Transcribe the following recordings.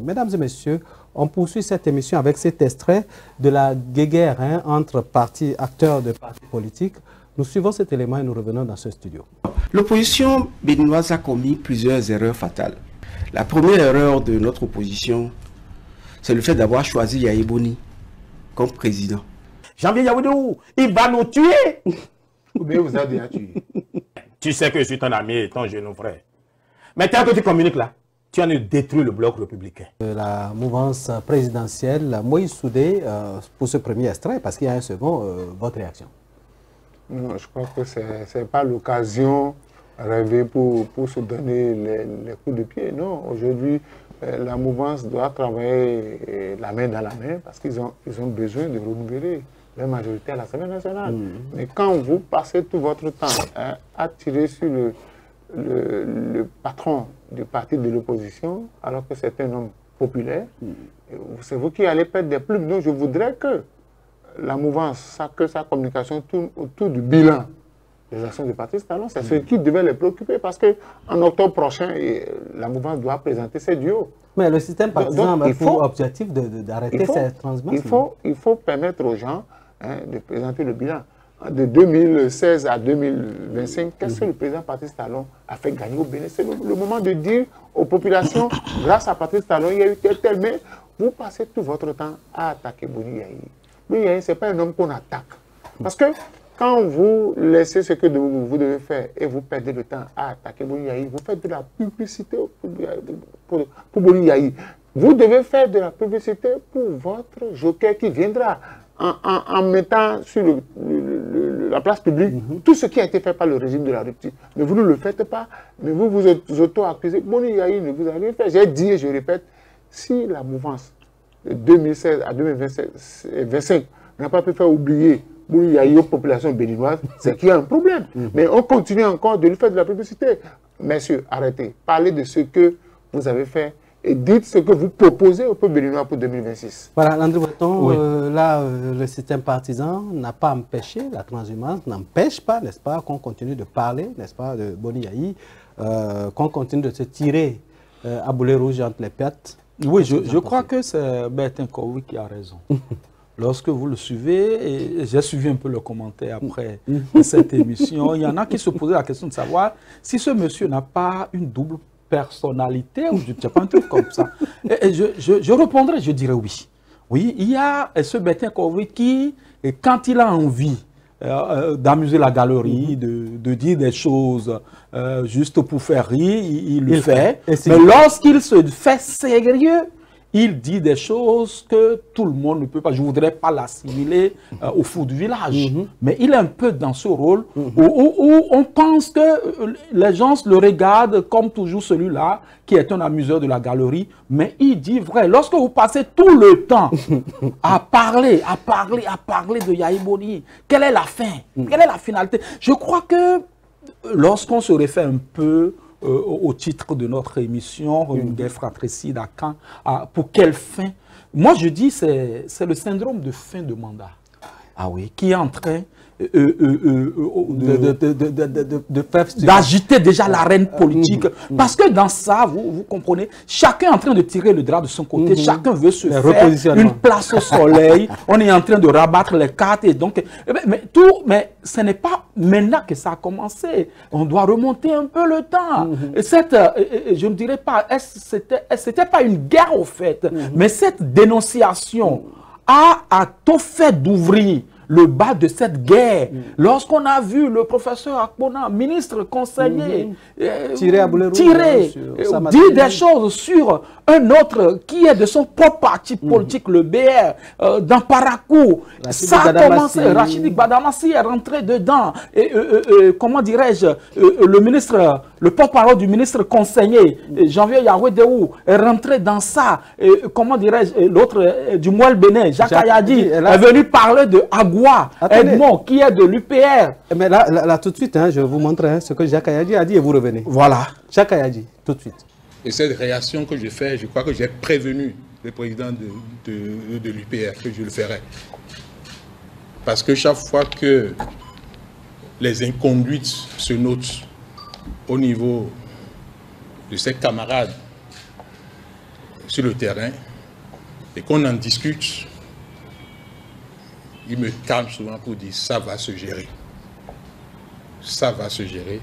Mesdames et messieurs, on poursuit cette émission avec cet extrait de la guéguerre entre partis, acteurs de partis politiques. Nous suivons cet élément et nous revenons dans ce studio. L'opposition béninoise a commis plusieurs erreurs fatales. La première erreur de notre opposition, c'est le fait d'avoir choisi Yahi Boni comme président. Janvier Yaoudou, il va nous tuer. Ou bien vous avez déjà tué. Tu sais que je suis ton ami et ton jeune frère. Mais tant que tu communiques là, tu as détruit le bloc républicain. La mouvance présidentielle, Moïse Soudé, pour ce premier extrait, parce qu'il y a un second, votre réaction? Non, je crois que ce n'est pas l'occasion rêvée pour se donner les coups de pied. Non, aujourd'hui, la mouvance doit travailler la main dans la main parce qu'ils ont besoin de renouveler la majorité à l'Assemblée nationale. Mais quand vous passez tout votre temps à tirer sur le patron du parti de l'opposition, alors que c'est un homme populaire, c'est vous qui allez perdre des plumes. Donc je voudrais que la mouvance, que sa communication tourne autour du bilan des actions du parti Talon. C'est ce qui devait les préoccuper parce qu'en octobre prochain, la mouvance doit présenter ses duos. Mais le système partisan a pour objectif d'arrêter cette transmission. Il faut permettre aux gens de présenter le bilan. De 2016 à 2025, qu'est-ce que le président Patrice Talon a fait gagner au Bénin? C'est le moment de dire aux populations, grâce à Patrice Talon, il y a eu tel, mais vous passez tout votre temps à attaquer Boni Yahi. Boni Yahi, ce n'est pas un homme qu'on attaque. Parce que quand vous laissez ce que vous devez faire et vous perdez le temps à attaquer Boni Yahi, vous faites de la publicité pour Boni Yahi. Vous devez faire de la publicité pour votre joker qui viendra. En mettant sur la place publique tout ce qui a été fait par le régime de la rupture. Mais vous ne le faites pas, mais vous vous auto-accusez. Boni Yahi ne vous a rien fait. J'ai dit et je répète, si la mouvance de 2016 à 2025 n'a pas pu faire oublier Boni Yahi aux populations béninoises, c'est qu'il y a un problème. Mais on continue encore de lui faire de la publicité. Messieurs, arrêtez. Parlez de ce que vous avez fait et dites ce que vous proposez au peuple béninois pour 2026. Voilà, Landry Breton, là, le système partisan n'a pas empêché, la transhumance n'empêche pas, n'est-ce pas, qu'on continue de parler, n'est-ce pas, de Boni Yahi, qu'on continue de se tirer à boulet rouge entre les pattes. Oui, je crois que c'est Bertin Kowi qui a raison. Lorsque vous le suivez, et j'ai suivi un peu le commentaire après cette émission, il y en a qui se posaient la question de savoir si ce monsieur n'a pas une double personnalité, ou je ne sais pas, un truc comme ça. Et je répondrai, je dirais oui. Oui, il y a ce Bertin Kowi qui, quand il a envie d'amuser la galerie, de dire des choses juste pour faire rire, il le fait. Mais lorsqu'il se fait sérieux, il dit des choses que tout le monde ne peut pas. Je ne voudrais pas l'assimiler au fou du village. Mais il est un peu dans ce rôle où on pense que les gens le regardent comme toujours celui-là qui est un amuseur de la galerie. Mais il dit vrai. Lorsque vous passez tout le temps à parler de Yahi Boni, quelle est la fin? Quelle est la finalité? Je crois que lorsqu'on se réfère un peu au titre de notre émission, une guerre fratricide à quand, pour quelle fin? Moi, je dis c'est le syndrome de fin de mandat. Ah oui, qui est en train d'agiter déjà l'arène politique. Parce que dans ça, vous comprenez, chacun est en train de tirer le drap de son côté, chacun veut se faire une place au soleil, on est en train de rabattre les cartes. Et donc, mais ce n'est pas maintenant que ça a commencé. On doit remonter un peu le temps. Et je ne dirais pas, c'était pas une guerre au fait, mais cette dénonciation a tout fait d'ouvrir le bas de cette guerre. Lorsqu'on a vu le professeur Akpona, ministre conseiller, dire des choses sur un autre qui est de son propre parti politique, le BR, dans Parakou. Ça a commencé. Rachidi Badamassi est rentré dedans. Et, comment dirais-je, le porte-parole du ministre conseiller, Janvier Yaouedéou, est rentré dans ça. Et, comment dirais-je, l'autre du Mouel Bénin, Jacques Ayadi, est venu parler de Agua. Edmond, qui est de l'UPR. Mais là, tout de suite, je vous montre ce que Jacques Ayadi a dit et vous revenez. Voilà. Jacques Ayadi, tout de suite. Et cette réaction que je fais, je crois que j'ai prévenu le président de l'UPR que je le ferai. Parce que chaque fois que les inconduites se notent au niveau de ses camarades, sur le terrain et qu'on en discute, il me calme souvent pour dire ça va se gérer. Ça va se gérer,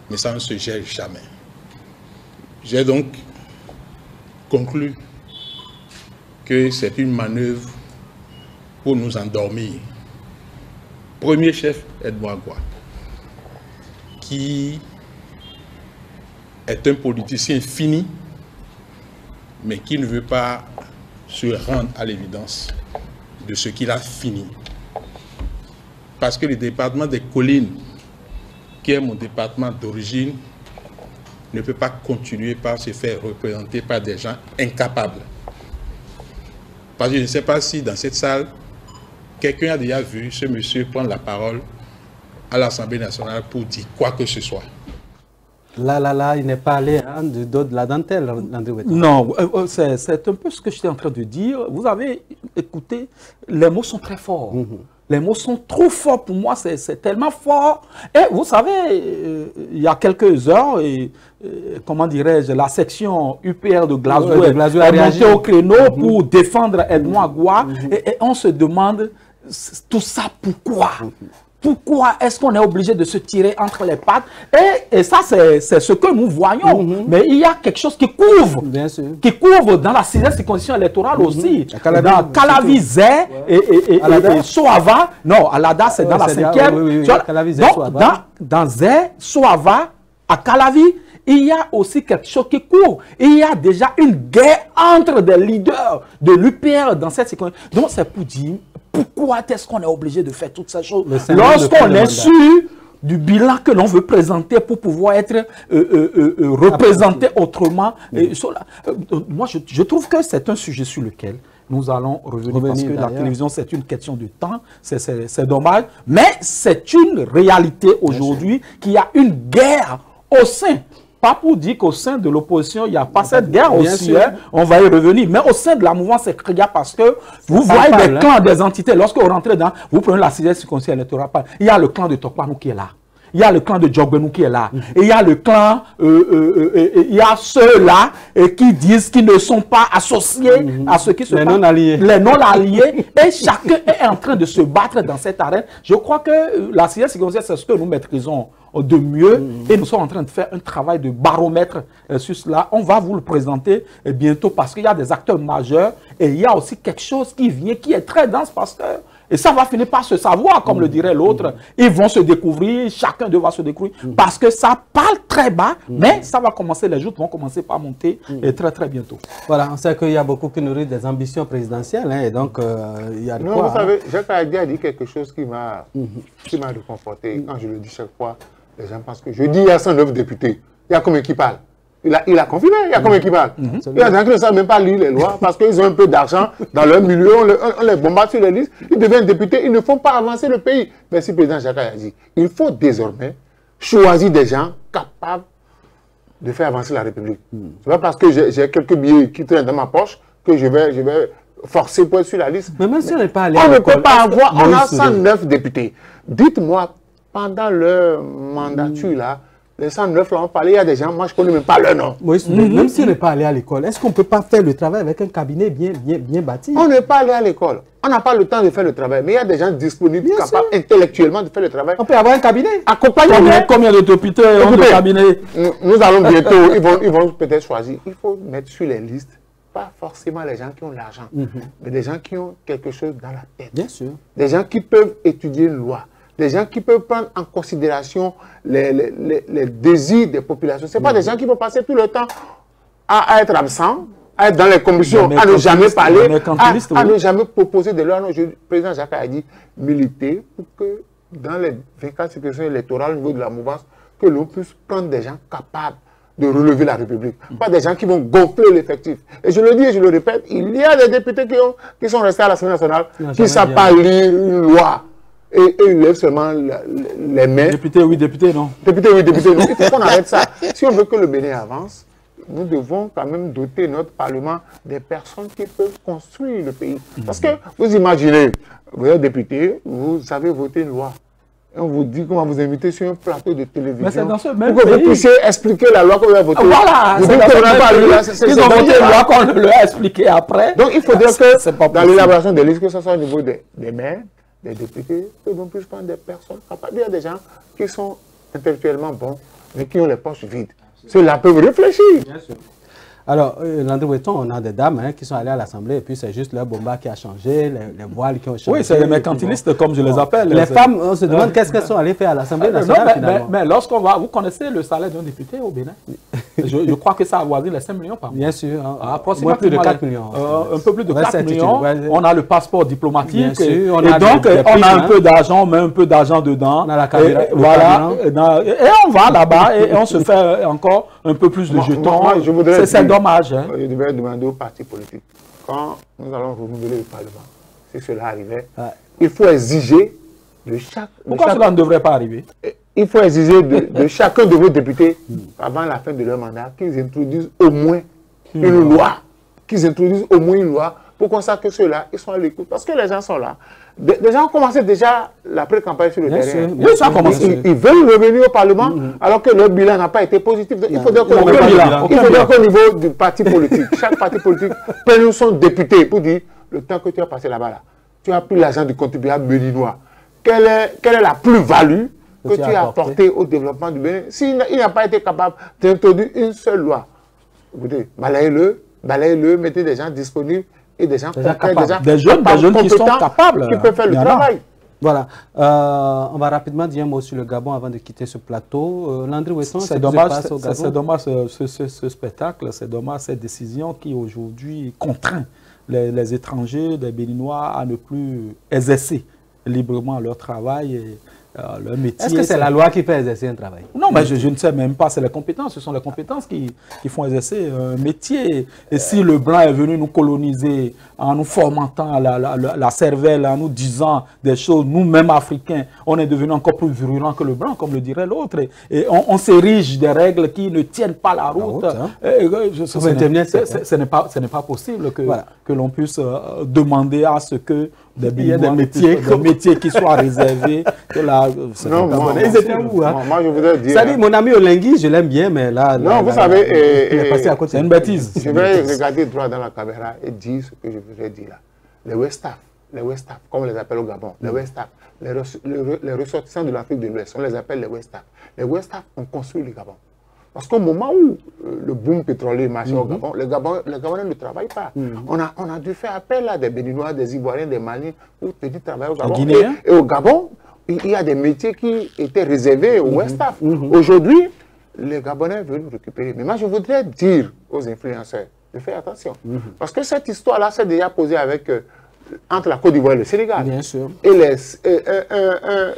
mais ça ne se gère jamais. J'ai donc conclu que c'est une manœuvre pour nous endormir. Premier chef, Edmond Agua, qui est un politicien fini, mais qui ne veut pas se rendre à l'évidence de ce qu'il a fini. Parce que le département des collines, qui est mon département d'origine, ne peut pas continuer par se faire représenter par des gens incapables. Parce que je ne sais pas si dans cette salle, quelqu'un a déjà vu ce monsieur prendre la parole à l'Assemblée nationale pour dire quoi que ce soit. Là, il n'est pas allé du dos de la dentelle, André Wetan. Non, c'est un peu ce que j'étais en train de dire. Vous avez écouté, les mots sont très forts. Les mots sont trop forts pour moi, c'est tellement fort. Et vous savez, il y a quelques heures, comment dirais-je, la section UPR de Glasgow est montée au créneau pour défendre Edmond Agua. Et on se demande, tout ça pourquoi? Pourquoi est-ce qu'on est obligé de se tirer entre les pattes? Et ça, c'est ce que nous voyons. Mais il y a quelque chose qui couvre. Bien sûr. Qui couvre dans la 6e circonscription électorale aussi. Dans Calavi-Zé et Soava. Non, Alada, c'est dans la 5e. Donc, dans Zé, Soava, à Calavi, il y a aussi quelque chose qui court. Il y a déjà une guerre entre des leaders de l'UPR dans cette circonscription. Donc, c'est pour dire... Pourquoi est-ce qu'on est obligé de faire toutes ces choses lorsqu'on est sûr du bilan que l'on veut présenter pour pouvoir être représenté autrement? Moi, je trouve que c'est un sujet sur lequel nous allons revenir parce que la télévision, c'est une question de temps, c'est dommage, mais c'est une réalité aujourd'hui qu'il y a une guerre au sein. Pas pour dire qu'au sein de l'opposition, il n'y a pas cette guerre aussi, hein, on va y revenir. Mais au sein de la mouvance, c'est créa parce que vous voyez des clans, des entités. Lorsque vous rentrez dans, vous prenez la 6e circonscription électorale, il y a le clan de Tokpanou qui est là. Il y a le clan de Djogbenou qui est là. Et il y a le clan, il y a ceux-là qui disent qu'ils ne sont pas associés à ceux qui se les non-alliés. Les non-alliés. Et chacun est en train de se battre dans cette arène. Je crois que la 6e circonscription, c'est ce que nous maîtrisons de mieux. Et nous sommes en train de faire un travail de baromètre sur cela. On va vous le présenter bientôt parce qu'il y a des acteurs majeurs. Et il y a aussi quelque chose qui vient, qui est très dense parce que... Et ça va finir par se savoir, comme le dirait l'autre. Ils vont se découvrir, chacun d'eux va se découvrir. Parce que ça parle très bas, mais ça va commencer, les joutes vont commencer par monter très très bientôt. Voilà, on sait qu'il y a beaucoup qui nourrissent des ambitions présidentielles. Hein, et donc, il y a de non, quoi, vous savez, Jacques Ayadi a dit quelque chose qui m'a réconforté. Quand je le dis chaque fois, les gens pensent que je dis il y a 109 députés. Il y a combien qui parlent? Il a confirmé, il y a combien qui parlent. Il y a des gens qui ne savent même pas lire les lois parce qu'ils ont un peu d'argent dans leur milieu, on les bombarde sur les listes, ils deviennent députés, ils ne font pas avancer le pays. Merci, président Jacques Ayadi. Il faut désormais choisir des gens capables de faire avancer la République. C'est pas parce que j'ai quelques billets qui traînent dans ma poche que je vais forcer pour être sur la liste. Mais même si on n'est pas allé on ne peut pas avoir, on a 109 députés. Dites-moi, pendant leur mandature là, les 109 là, on parlait, il y a des gens, moi je ne connais même pas leur nom. Moïse, même si on n'est pas allé à l'école, est-ce qu'on ne peut pas faire le travail avec un cabinet bien bâti? On n'est pas allé à l'école. On n'a pas le temps de faire le travail. Mais il y a des gens disponibles, capables intellectuellement de faire le travail. On peut avoir un cabinet. Accompagnez-nous. Combien de députés ont le cabinet? Nous allons bientôt, ils vont peut-être choisir. Il faut mettre sur les listes, pas forcément les gens qui ont l'argent, mais des gens qui ont quelque chose dans la tête. Bien sûr. Des gens qui peuvent étudier une loi. Des gens qui peuvent prendre en considération les désirs des populations. Ce n'est pas des gens qui vont passer tout le temps à être absents, à être dans les commissions, à ne jamais parler, à ne jamais proposer de loi. Le président Jacques a dit militer pour que dans les 24 circonscriptions électorales au niveau de la mouvance, que l'on puisse prendre des gens capables de relever la République. Pas des gens qui vont gonfler l'effectif. Et je le dis et je le répète, il y a des députés qui sont restés à l'Assemblée nationale, qui ne savent pas lire une loi. Et ils lèvent seulement les mains. Député oui, député non. Député oui, député non. Il faut qu'on arrête ça. Si on veut que le Bénin avance, nous devons quand même doter notre Parlement des personnes qui peuvent construire le pays. Parce que vous imaginez, vous êtes député, vous avez voté une loi. et on vous dit comment vous inviter sur un plateau de télévision. Mais c'est dans ce même pour que vous pays. puissiez expliquer la loi que vous avez votée. Voilà, Vous c'est dites dans que ce vous n'avez pas même lu là, pays. Ils ont voté une loi qu'on leur a expliqué après. Donc il faudrait C'est que pas dans possible. l'élaboration des listes, que ce soit au niveau des maires, des députés, que l'on puisse prendre des personnes capables. Il y a des gens qui sont intellectuellement bons, mais qui ont les poches vides. Ceux-là peuvent réfléchir. Bien sûr. Alors, Landry Breton, on a des dames qui sont allées à l'Assemblée et puis c'est juste leur bomba qui a changé, les voiles qui ont changé. Oui, c'est les mercantilistes, comme je les appelle. Les femmes, on se demande qu'est-ce qu'elles sont allées faire à l'Assemblée nationale finalement. Mais lorsqu'on va, vous connaissez le salaire d'un député au Bénin? Je crois que ça avoisine les 5 millions par mois. Bien sûr. Approximativement Plus de 4 millions. Un peu plus de 4 millions. Ouais. On a le passeport diplomatique. Bien sûr, et donc, on a un peu d'argent, on met un peu d'argent dedans. On a la caméra. Voilà. Et on va là-bas et on se fait encore un peu plus de jetons. C'est dommage. Hein. Je devrais demander aux partis politiques, quand nous allons renouveler le Parlement, si cela arrivait, il faut exiger de chaque... Pourquoi cela ne devrait pas arriver? Il faut exiger de chacun de vos députés, avant la fin de leur mandat, qu'ils introduisent au moins une loi. Qu'ils introduisent au moins une loi pour qu'on sache que ceux-là, ils sont à l'écoute. Parce que les gens sont là. Les gens ont commencé déjà la pré-campagne sur le terrain. Oui, ça a commencé. Ils veulent revenir au Parlement alors que leur bilan n'a pas été positif. Il faudrait qu'au niveau du parti politique, chaque parti politique prenne son député pour dire le temps que tu as passé là-bas, tu as pris l'argent du contribuable béninois. Quelle est la plus-value que tu as apportée au développement du Bénin? S'il n'a pas été capable d'introduire une seule loi, écoutez, balayez-le, mettez des gens disponibles et des gens capables. Des jeunes qui sont capables. Qui peuvent faire le travail. Voilà. On va rapidement dire un mot sur le Gabon avant de quitter ce plateau. Landry Breton, c'est dommage ce spectacle, c'est dommage cette décision qui aujourd'hui contraint les étrangers, les Béninois à ne plus exercer librement leur travail et leur métier. Est-ce que c'est la loi qui fait exercer un travail? Non, mais je ne sais même pas, c'est les compétences. Ce sont les compétences qui font exercer un métier. Et si le blanc est venu nous coloniser en nous formatant la cervelle, en nous disant des choses, nous-mêmes Africains, on est devenu encore plus virulents que le blanc, comme le dirait l'autre. Et on s'érige des règles qui ne tiennent pas la route. Ce n'est pas possible que l'on puisse demander à ce que des métiers qui soient réservés. Non, ils étaient où, hein? Moi, je voudrais dire... C'est-à-dire, mon ami Olengui, je l'aime bien, mais là... Non, vous savez... il est passé à côté. C'est une bêtise. Je vais regarder droit dans la caméra et dire ce que je voudrais dire là. Les Westaf, comme on les appelle au Gabon, les Westaf, les ressortissants de l'Afrique de l'Ouest, on les appelle les Westaf. Les Westaf ont construit le Gabon. Parce qu'au moment où le boom pétrolier marchait au Gabon, les Gabonais ne travaillent pas. On a dû faire appel à des Béninois, des Ivoiriens, des Maliens pour venir travailler au Gabon. Et au Gabon, il y a des métiers qui étaient réservés aux Westaf. Aujourd'hui, les Gabonais veulent récupérer. Mais moi, je voudrais dire aux influenceurs de faire attention. Parce que cette histoire-là s'est déjà posée avec... entre la Côte d'Ivoire et le Sénégal. Bien sûr. Et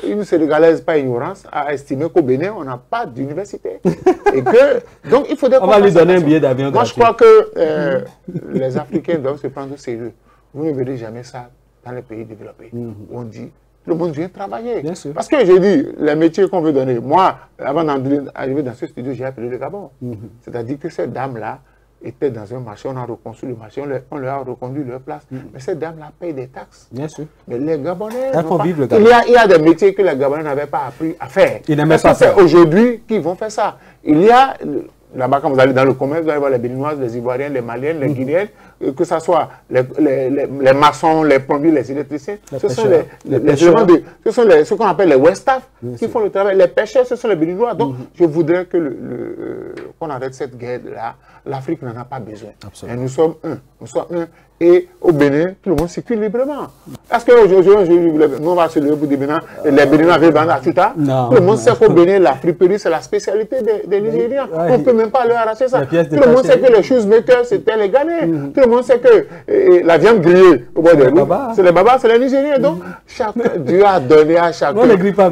une Sénégalaise, pas ignorance, a estimé qu'au Bénin, on n'a pas d'université. Et que, donc, il faudrait... On va lui donner un billet d'avion. Moi, je crois que les Africains doivent se prendre au sérieux. Vous ne verrez jamais ça dans les pays développés. Où on dit, le monde vient travailler. Bien sûr. Parce que j'ai dit, les métiers qu'on veut donner, moi, avant d'arriver dans ce studio, j'ai appelé le Gabon. C'est-à-dire que cette dame-là étaient dans un marché, on a reconstruit le marché, on leur a reconduit leur place. Mais ces dames-là payent des taxes. Bien sûr. Mais les Gabonais... Elles font vivre le Gabon. Il y a des métiers que les Gabonais n'avaient pas appris à faire. Ils n'aimaient pas faire. C'est aujourd'hui qu'ils vont faire ça. Il y a... Là-bas, quand vous allez dans le commerce, vous allez voir les Béninoises, les Ivoiriens, les Maliens, les Guinéens, que ce soit les maçons, les plombiers, les électriciens. Ce sont ce qu'on appelle les Westaf qui font le travail. Les pêcheurs, ce sont les Béninois. Donc, je voudrais qu'on arrête cette guerre-là. L'Afrique n'en a pas besoin. Et nous sommes un. Et au Bénin, tout le monde circule librement. Est-ce qu'aujourd'hui, nous on va se lever pour dire Bénin, les Béninois veulent vendre à Tuta? Tout le monde sait qu'au Bénin, la friperie, c'est la spécialité des Nigériens. On ne peut même pas leur arracher ça. Tout le monde sait que les shoemakers, c'était les Ghanéens. Tout le monde sait que la viande grillée au bord des routes, c'est les Babas, c'est les Nigériens. Donc, Dieu a donné à chacun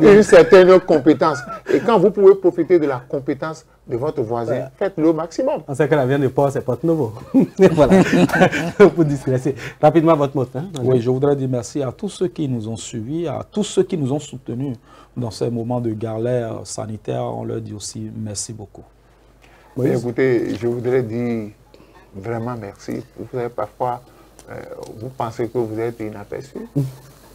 une certaine compétence. Et quand vous pouvez profiter de la compétence de votre voisin, faites-le au maximum. On sait que la viande de porc, c'est Porto Novo. Voilà. Pour disperser. Rapidement, votre mot. Hein, oui, je voudrais dire merci à tous ceux qui nous ont suivis, à tous ceux qui nous ont soutenus dans ces moments de galère sanitaire. On leur dit aussi merci beaucoup. Oui. Écoutez, je voudrais dire vraiment merci. Vous savez, parfois, vous pensez que vous êtes inaperçu.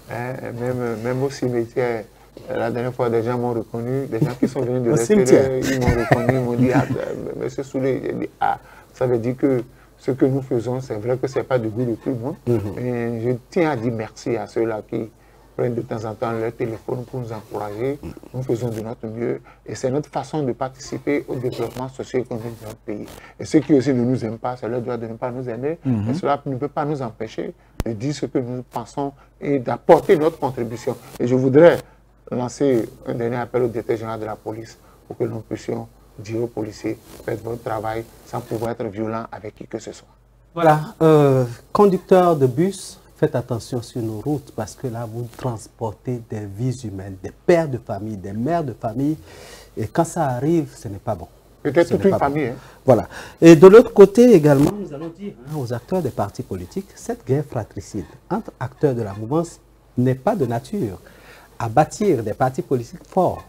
Même au cimetière, La dernière fois, des gens m'ont reconnu, des gens qui sont venus de l'extérieur, ils m'ont reconnu, ils m'ont dit, ah, monsieur Soulé, j'ai dit, ah, ça veut dire que ce que nous faisons, c'est vrai que ce n'est pas du goût de tout le monde. Et je tiens à dire merci à ceux-là qui prennent de temps en temps leur téléphone pour nous encourager. Nous faisons de notre mieux. Et c'est notre façon de participer au développement socio-économique de notre pays. Et ceux qui aussi ne nous aiment pas, c'est leur droit de ne pas nous aimer. Et cela ne peut pas nous empêcher de dire ce que nous pensons et d'apporter notre contribution. Et je voudrais lancer un dernier appel au directeur général de la police pour que nous puissions dire aux policiers, faites votre travail sans pouvoir être violent avec qui que ce soit. Voilà, conducteurs de bus, faites attention sur nos routes parce que là, vous transportez des vies humaines, des pères de famille, des mères de famille. Et quand ça arrive, ce n'est pas bon. Peut-être toute une famille. Hein. Voilà. Et de l'autre côté également, nous allons dire aux acteurs des partis politiques, cette guerre fratricide entre acteurs de la mouvance n'est pas de nature à bâtir des partis politiques forts.